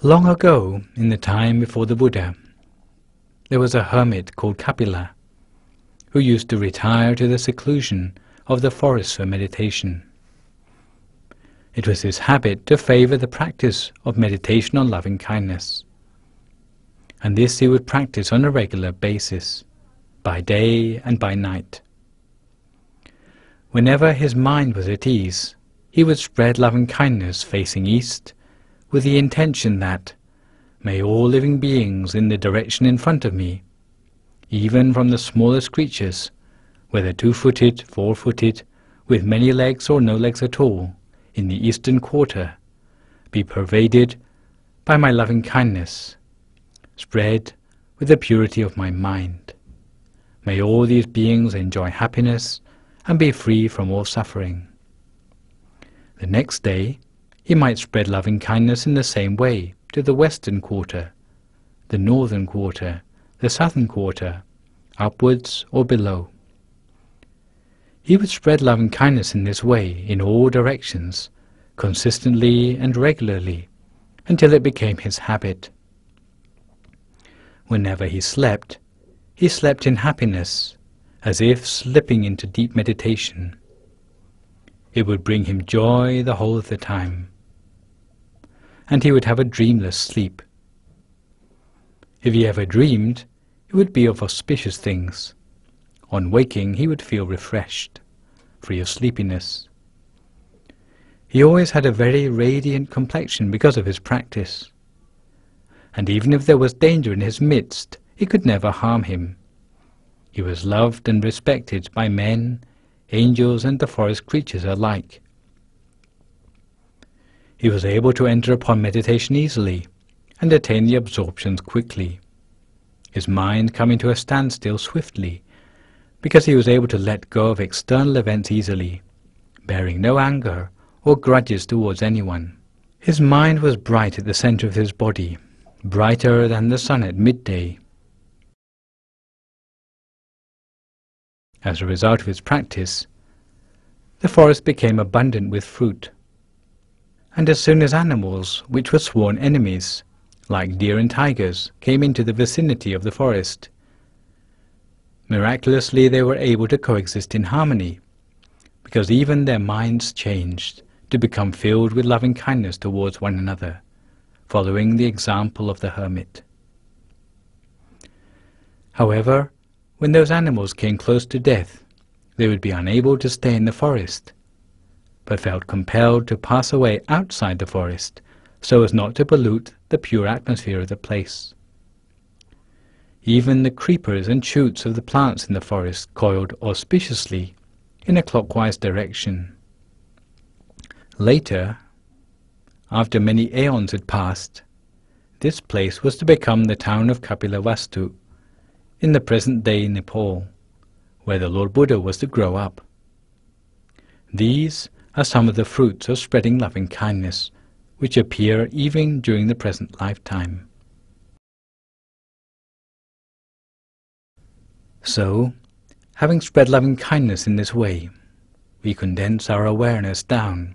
Long ago, in the time before the Buddha, there was a hermit called Kapila, who used to retire to the seclusion of the forest for meditation. It was his habit to favor the practice of meditation on loving kindness, and this he would practice on a regular basis, by day and by night. Whenever his mind was at ease, he would spread loving kindness facing east, with the intention that, may all living beings in the direction in front of me, even from the smallest creatures, whether 2-footed, 4-footed, with many legs or no legs at all, in the eastern quarter, be pervaded by my loving kindness, spread with the purity of my mind. May all these beings enjoy happiness and be free from all suffering. The next day, he might spread loving kindness in the same way to the western quarter, the northern quarter, the southern quarter, upwards or below. He would spread loving kindness in this way in all directions, consistently and regularly, until it became his habit. Whenever he slept in happiness, as if slipping into deep meditation. It would bring him joy the whole of the time, and he would have a dreamless sleep. If he ever dreamed, it would be of auspicious things. On waking, he would feel refreshed, free of sleepiness. He always had a very radiant complexion because of his practice, and even if there was danger in his midst, it could never harm him. He was loved and respected by men, angels, and the forest creatures alike. He was able to enter upon meditation easily and attain the absorptions quickly, his mind coming to a standstill swiftly, because he was able to let go of external events easily, bearing no anger or grudges towards anyone. His mind was bright at the center of his body, brighter than the sun at midday. As a result of his practice, the forest became abundant with fruit, and as soon as animals which were sworn enemies, like deer and tigers, came into the vicinity of the forest, miraculously they were able to coexist in harmony, because even their minds changed to become filled with loving kindness towards one another, following the example of the hermit. However, when those animals came close to death, they would be unable to stay in the forest, but felt compelled to pass away outside the forest so as not to pollute the pure atmosphere of the place. Even the creepers and shoots of the plants in the forest coiled auspiciously in a clockwise direction. Later, after many aeons had passed, this place was to become the town of Kapilavastu, in the present-day Nepal, where the Lord Buddha was to grow up. These are some of the fruits of spreading loving kindness, which appear even during the present lifetime. So, having spread loving kindness in this way, we condense our awareness down,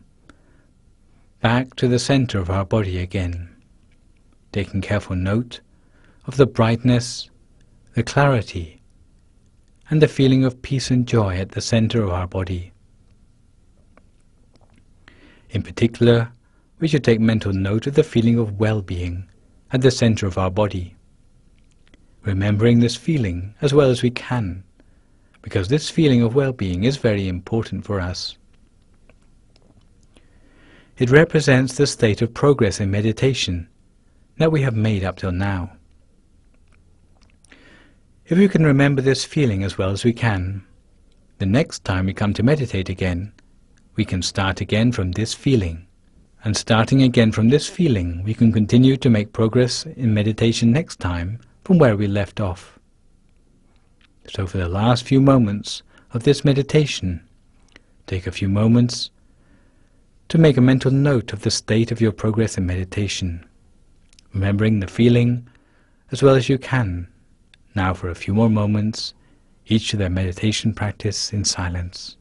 back to the center of our body again, taking careful note of the brightness, the clarity, and the feeling of peace and joy at the center of our body. In particular, we should take mental note of the feeling of well-being at the center of our body, remembering this feeling as well as we can, because this feeling of well-being is very important for us. It represents the state of progress in meditation that we have made up till now. If we can remember this feeling as well as we can, the next time we come to meditate again, we can start again from this feeling. And starting again from this feeling, we can continue to make progress in meditation next time from where we left off. So for the last few moments of this meditation, take a few moments to make a mental note of the state of your progress in meditation, remembering the feeling as well as you can. Now for a few more moments, each of their meditation practice in silence.